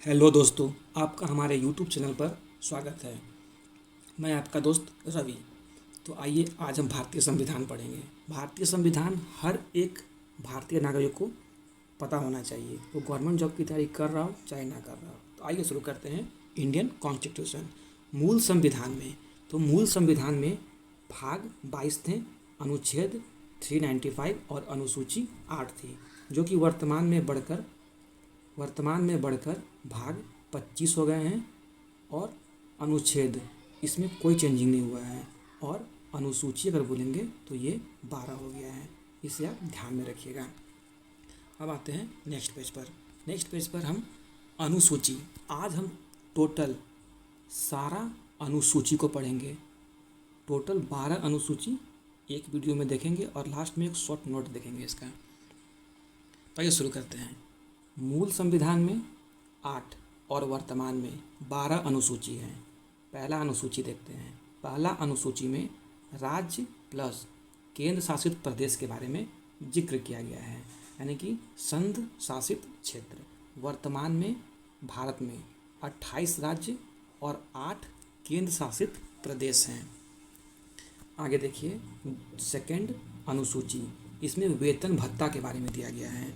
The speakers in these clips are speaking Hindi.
हेलो दोस्तों, आपका हमारे यूट्यूब चैनल पर स्वागत है। मैं आपका दोस्त रवि। तो आइए आज हम भारतीय संविधान पढ़ेंगे। भारतीय संविधान हर एक भारतीय नागरिक को पता होना चाहिए, वो गवर्नमेंट जॉब की तैयारी कर रहा हो चाहे ना कर रहा हो। तो आइए शुरू करते हैं। इंडियन कॉन्स्टिट्यूशन, मूल संविधान में। तो मूल संविधान में भाग 22 थे, अनुच्छेद 395 और अनुसूची 8 थी, जो कि वर्तमान में बढ़कर भाग 25 हो गए हैं। और अनुच्छेद, इसमें कोई चेंजिंग नहीं हुआ है। और अनुसूची अगर बोलेंगे तो ये 12 हो गया है। इसे आप ध्यान में रखिएगा। अब आते हैं नेक्स्ट पेज पर हम अनुसूची। आज हम टोटल सारा अनुसूची को पढ़ेंगे। टोटल 12 अनुसूची एक वीडियो में देखेंगे और लास्ट में एक शॉर्ट नोट देखेंगे इसका। तो आइए शुरू करते हैं। मूल संविधान में 8 और वर्तमान में 12 अनुसूची हैं। पहला अनुसूची देखते हैं। पहला अनुसूची में राज्य प्लस केंद्र शासित प्रदेश के बारे में जिक्र किया गया है, यानी कि संघ शासित क्षेत्र। वर्तमान में भारत में 28 राज्य और 8 केंद्र शासित प्रदेश हैं। आगे देखिए, सेकंड अनुसूची, इसमें वेतन भत्ता के बारे में दिया गया है।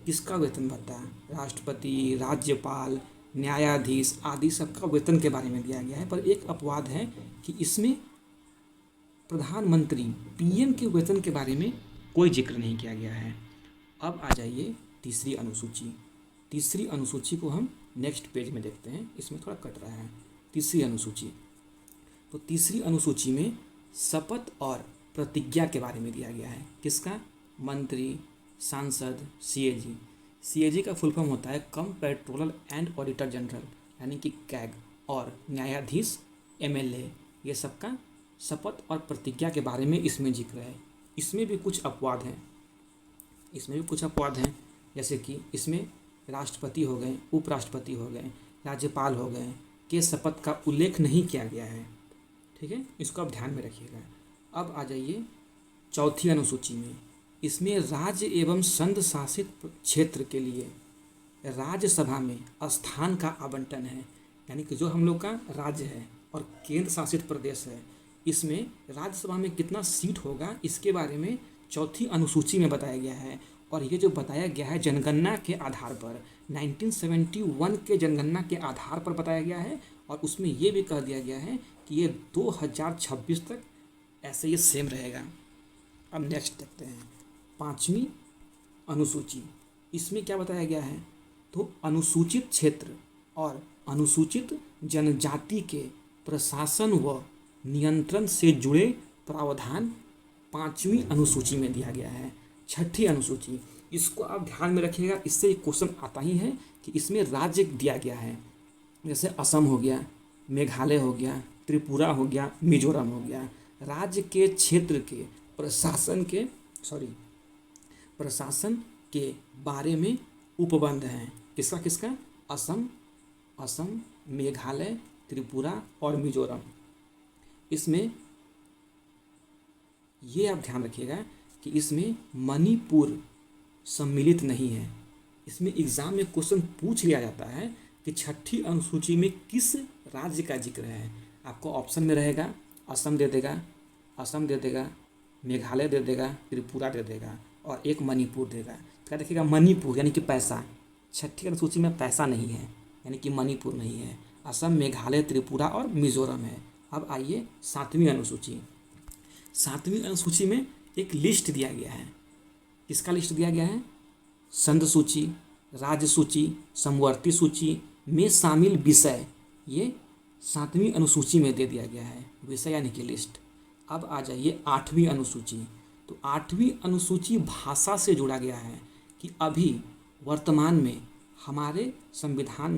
किसका वेतन भत्ता? राष्ट्रपति, राज्यपाल, न्यायाधीश आदि सबका वेतन के बारे में दिया गया है। पर एक अपवाद है कि इसमें प्रधानमंत्री पीएम के वेतन के बारे में कोई जिक्र नहीं किया गया है। अब आ जाइए तीसरी अनुसूची। तीसरी अनुसूची को हम नेक्स्ट पेज में देखते हैं, इसमें थोड़ा कट रहा है। तीसरी अनुसूची, तो तीसरी अनुसूची में शपथ और प्रतिज्ञा के बारे में दिया गया है। किसका? मंत्री, सांसद, सीएजी। सीएजी का फुल फॉर्म होता है कंप्ट्रोलर एंड ऑडिटर जनरल, यानी कि कैग। और न्यायाधीश, एमएलए, ये सबका शपथ और प्रतिज्ञा के बारे में इसमें जिक्र है। इसमें भी कुछ अपवाद हैं, जैसे कि इसमें राष्ट्रपति हो गए, उपराष्ट्रपति हो गए, राज्यपाल हो गए, के शपथ का उल्लेख नहीं किया गया है। ठीक है, इसको आप ध्यान में रखिएगा। अब आ जाइए चौथी अनुसूची में। इसमें राज्य एवं संघ शासित क्षेत्र के लिए राज्यसभा में स्थान का आवंटन है, यानी कि जो हम लोग का राज्य है और केंद्र शासित प्रदेश है, इसमें राज्यसभा में कितना सीट होगा इसके बारे में चौथी अनुसूची में बताया गया है। और ये जो बताया गया है जनगणना के आधार पर, 1971 के जनगणना के आधार पर बताया गया है। और उसमें ये भी कह दिया गया है कि ये 2026 तक ऐसे ये सेम रहेगा। अब नेक्स्ट देखते हैं पांचवी अनुसूची। इसमें क्या बताया गया है? तो अनुसूचित क्षेत्र और अनुसूचित जनजाति के प्रशासन व नियंत्रण से जुड़े प्रावधान पांचवी अनुसूची में दिया गया है। छठी अनुसूची, इसको आप ध्यान में रखिएगा, इससे एक क्वेश्चन आता ही है कि इसमें राज्य दिया गया है। जैसे असम हो गया, मेघालय हो गया, त्रिपुरा हो गया, मिजोरम हो गया। राज्य के क्षेत्र के प्रशासन के बारे में उपबंध हैं। किसका किसका? असम, मेघालय, त्रिपुरा और मिजोरम। इसमें ये आप ध्यान रखिएगा कि इसमें मणिपुर सम्मिलित नहीं है। इसमें एग्जाम में क्वेश्चन पूछ लिया जाता है कि छठी अनुसूची में किस राज्य का जिक्र है। आपको ऑप्शन में रहेगा, असम दे देगा, मेघालय दे देगा, त्रिपुरा दे देगा और एक मणिपुर देगा। क्या देखिएगा? मणिपुर, यानी कि पैसा। छठी अनुसूची में पैसा नहीं है, यानी कि मणिपुर नहीं है। असम, मेघालय, त्रिपुरा और मिजोरम है। अब आइए सातवीं अनुसूची। सातवीं अनुसूची में एक लिस्ट दिया गया है। किसका लिस्ट दिया गया है? संघ सूची, राज्य सूची, समवर्ती सूची में शामिल विषय, ये सातवीं अनुसूची में दे दिया गया है, विषय यानी कि लिस्ट। अब आ जाइए आठवीं अनुसूची। तो आठवीं अनुसूची भाषा से जुड़ा गया है कि अभी वर्तमान में हमारे संविधान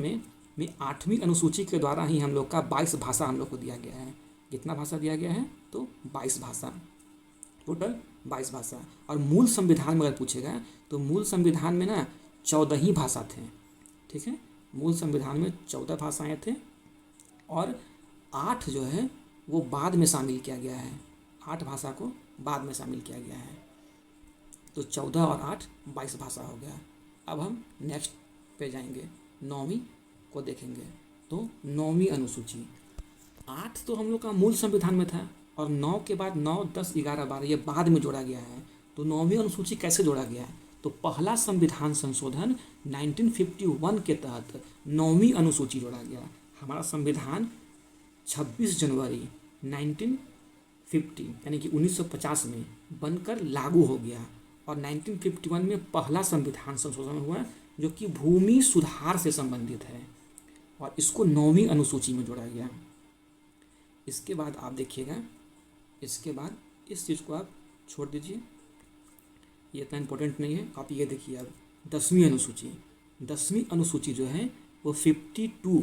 में आठवीं अनुसूची के द्वारा ही हम लोग का 22 भाषा हम लोग को दिया गया है। कितना भाषा दिया गया है? तो 22 भाषा, टोटल 22 भाषा। और मूल संविधान में अगर पूछेगा तो मूल संविधान में ना 14 ही भाषा थे। ठीक है, मूल संविधान में 14 भाषाएं थे और 8 जो है वो बाद में शामिल किया गया है। 8 भाषा को बाद में शामिल किया गया है। तो 14 और 8 22 भाषा हो गया। अब हम नेक्स्ट पे जाएंगे, 9वीं को देखेंगे तो 9वीं अनुसूची, 8 तो हम लोग का मूल संविधान में था और 9 के बाद 9, 10, 11, 12 ये बाद में जोड़ा गया है। तो 9वीं अनुसूची कैसे जोड़ा गया है? तो पहला संविधान संशोधन 1951 के तहत 9वीं अनुसूची जोड़ा गया। हमारा संविधान 26 जनवरी 1950 यानी कि 1950 में बनकर लागू हो गया और 1951 में पहला संविधान संशोधन हुआ जो कि भूमि सुधार से संबंधित है और इसको 9वीं अनुसूची में जोड़ा गया। इसके बाद आप देखिएगा, इसके बाद इस चीज़ को आप छोड़ दीजिए, ये इतना इम्पोर्टेंट नहीं है। आप ये देखिए अब 10वीं अनुसूची, 10वीं अनुसूची जो है वो 52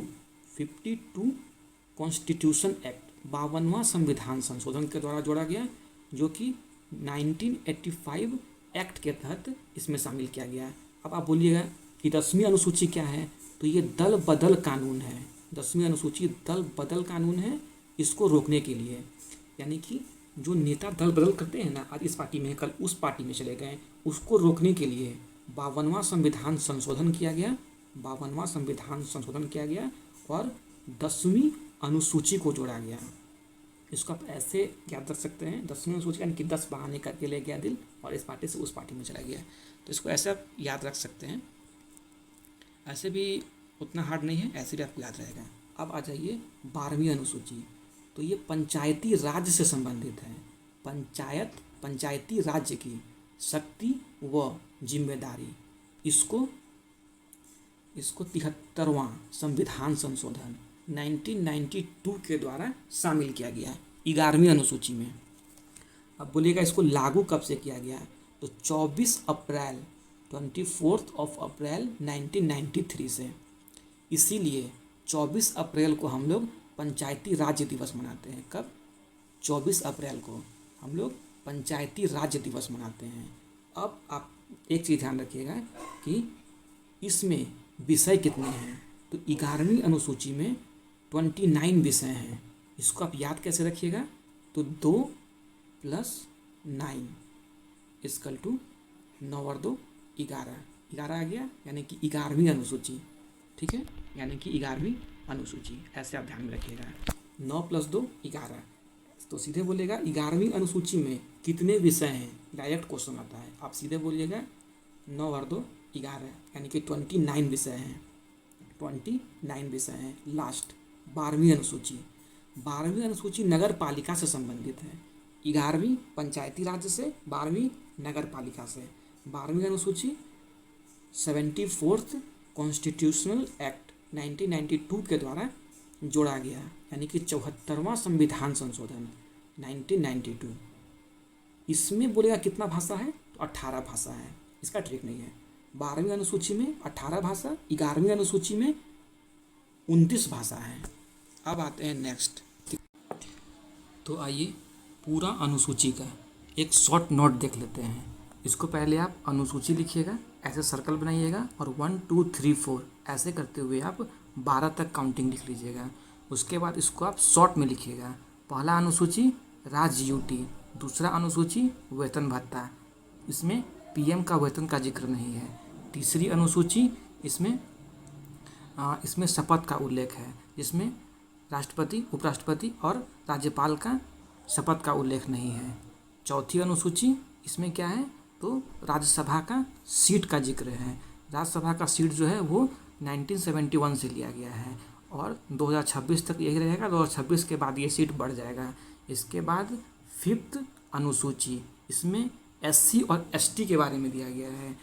कॉन्स्टिट्यूशन एक्ट 52वां संविधान संशोधन के द्वारा जोड़ा गया जो कि 1985 एक्ट के तहत इसमें शामिल किया गया। अब आप बोलिएगा कि 10वीं अनुसूची क्या है? तो ये दल बदल कानून है। 10वीं अनुसूची दल बदल कानून है, इसको रोकने के लिए, यानी कि जो नेता दल बदल करते हैं ना, आज इस पार्टी में है कल उस पार्टी में चले गए, उसको रोकने के लिए 52वां संविधान संशोधन किया गया। 52वां संविधान संशोधन किया गया और 10वीं अनुसूची को जोड़ा गया। इसको आप ऐसे याद रख सकते हैं, 10वीं अनुसूची यानी कि 10 बहाने करके ले गया दिल और इस पार्टी से उस पार्टी में चला गया। तो इसको ऐसे आप याद रख सकते हैं, ऐसे भी उतना हार्ड नहीं है, ऐसे भी आपको याद रहेगा। अब आ जाइए 12वीं अनुसूची, तो ये पंचायती राज से संबंधित है। पंचायती राज्य की शक्ति व जिम्मेदारी, इसको 73वां संविधान संशोधन 1992 के द्वारा शामिल किया गया 11वीं अनुसूची में। अब बोलिएगा इसको लागू कब से किया गया? तो 24 अप्रैल 1993 से। इसीलिए 24 अप्रैल को हम लोग पंचायती राज्य दिवस मनाते हैं। कब? 24 अप्रैल को हम लोग पंचायती राज्य दिवस मनाते हैं। अब आप एक चीज़ ध्यान रखिएगा कि इसमें विषय कितने हैं? तो 11वीं अनुसूची में 29 विषय हैं। इसको आप याद कैसे रखिएगा? तो 2 + 9 = 9 और 2 11 आ गया, यानी कि 11वीं अनुसूची। ठीक है, यानी कि 11वीं अनुसूची, ऐसे आप ध्यान में रखिएगा। 9 + 2 11, तो सीधे बोलिएगा 11वीं अनुसूची में कितने विषय हैं? डायरेक्ट क्वेश्चन आता है, आप सीधे बोलिएगा 9 और 2 11, यानी कि 29 विषय हैं। 29 विषय हैं। लास्ट 12वीं अनुसूची, 12वीं अनुसूची नगर पालिका से संबंधित है। 11वीं पंचायती राज्य से, 12वीं नगर पालिका से। 12वीं अनुसूची 74th कॉन्स्टिट्यूशनल एक्ट 1992 के द्वारा जोड़ा गया, यानी कि 74वां संविधान संशोधन 1992। इसमें बोलेगा कितना भाषा है? तो 18 भाषा है, इसका ट्रिक नहीं है। 12वीं अनुसूची में 18 भाषा, 11वीं अनुसूची में 29 भाषा है। अब आते हैं नेक्स्ट। तो आइए पूरा अनुसूची का एक शॉर्ट नोट देख लेते हैं। इसको पहले आप अनुसूची लिखिएगा, ऐसे सर्कल बनाइएगा और 1 2 3 4 ऐसे करते हुए आप 12 तक काउंटिंग लिख लीजिएगा। उसके बाद इसको आप शॉर्ट में लिखिएगा। पहला अनुसूची राज्य यूटी, दूसरा अनुसूची वेतन भत्ता, इसमें पीएम का वेतन का जिक्र नहीं है। तीसरी अनुसूची इसमें शपथ का उल्लेख है, जिसमें राष्ट्रपति, उपराष्ट्रपति और राज्यपाल का शपथ का उल्लेख नहीं है। चौथी अनुसूची इसमें क्या है? तो राज्यसभा का सीट का जिक्र है। राज्यसभा का सीट जो है वो 1971 से लिया गया है और 2026 तक यही रहेगा। 2026 के बाद ये सीट बढ़ जाएगा। इसके बाद 5th अनुसूची, इसमें SC और ST के बारे में दिया गया है।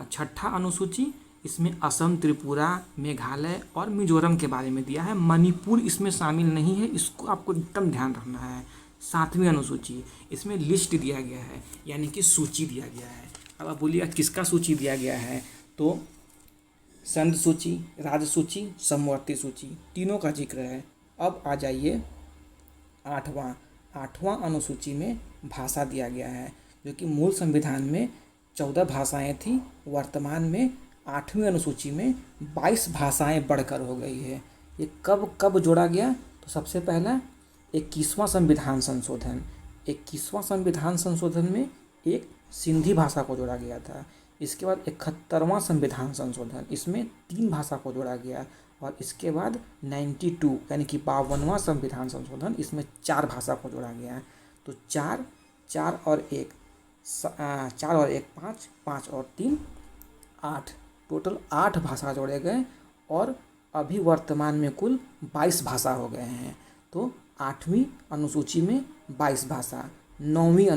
6ठा अनुसूची इसमें असम, त्रिपुरा, मेघालय और मिजोरम के बारे में दिया है। मणिपुर इसमें शामिल नहीं है, इसको आपको एकदम ध्यान रखना है। 7वीं अनुसूची इसमें लिस्ट दिया गया है, यानी कि सूची दिया गया है। अब आप बोलिए किसका सूची दिया गया है? तो संघ सूची, राज्य सूची, समवर्ती सूची, तीनों का जिक्र है। अब आ जाइए 8वां अनुसूची में भाषा दिया गया है, जो कि मूल संविधान में 14 भाषाएं थी। वर्तमान में 8वीं अनुसूची में 22 भाषाएं बढ़कर हो गई है। ये कब जोड़ा गया? तो सबसे पहला 21वां संविधान संशोधन। 21वां संविधान संशोधन में एक सिंधी भाषा को जोड़ा गया था। इसके बाद 71वां संविधान संशोधन, इसमें 3 भाषा को जोड़ा गया। और इसके बाद 92 यानी कि 52वां संविधान संशोधन, इसमें 4 भाषा को जोड़ा गया है। तो 4 4 और 1 4 और 1 5 5 और 3 8, टोटल 8 भाषा जोड़े गए और अभी वर्तमान में कुल 22 भाषा हो गए हैं। तो 8वीं अनुसूची में 22 भाषा। 9वीं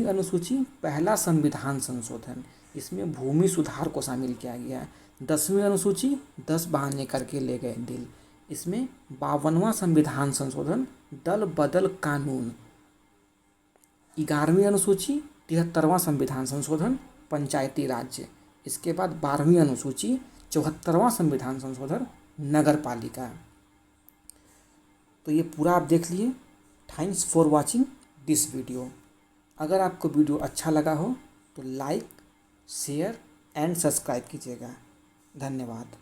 अनुसूची पहला संविधान संशोधन, इसमें भूमि सुधार को शामिल किया गया। 10वीं अनुसूची 10 बहाने करके ले गए दिल, इसमें 52वां संविधान संशोधन दल बदल कानून। 11वीं अनुसूची 73वां संविधान संशोधन पंचायती राज्य। इसके बाद 12वीं अनुसूची 74वां संविधान संशोधन नगर पालिका। तो ये पूरा आप देख लिए। Thanks for watching this video. अगर आपको वीडियो अच्छा लगा हो तो लाइक, शेयर एंड सब्सक्राइब कीजिएगा। धन्यवाद।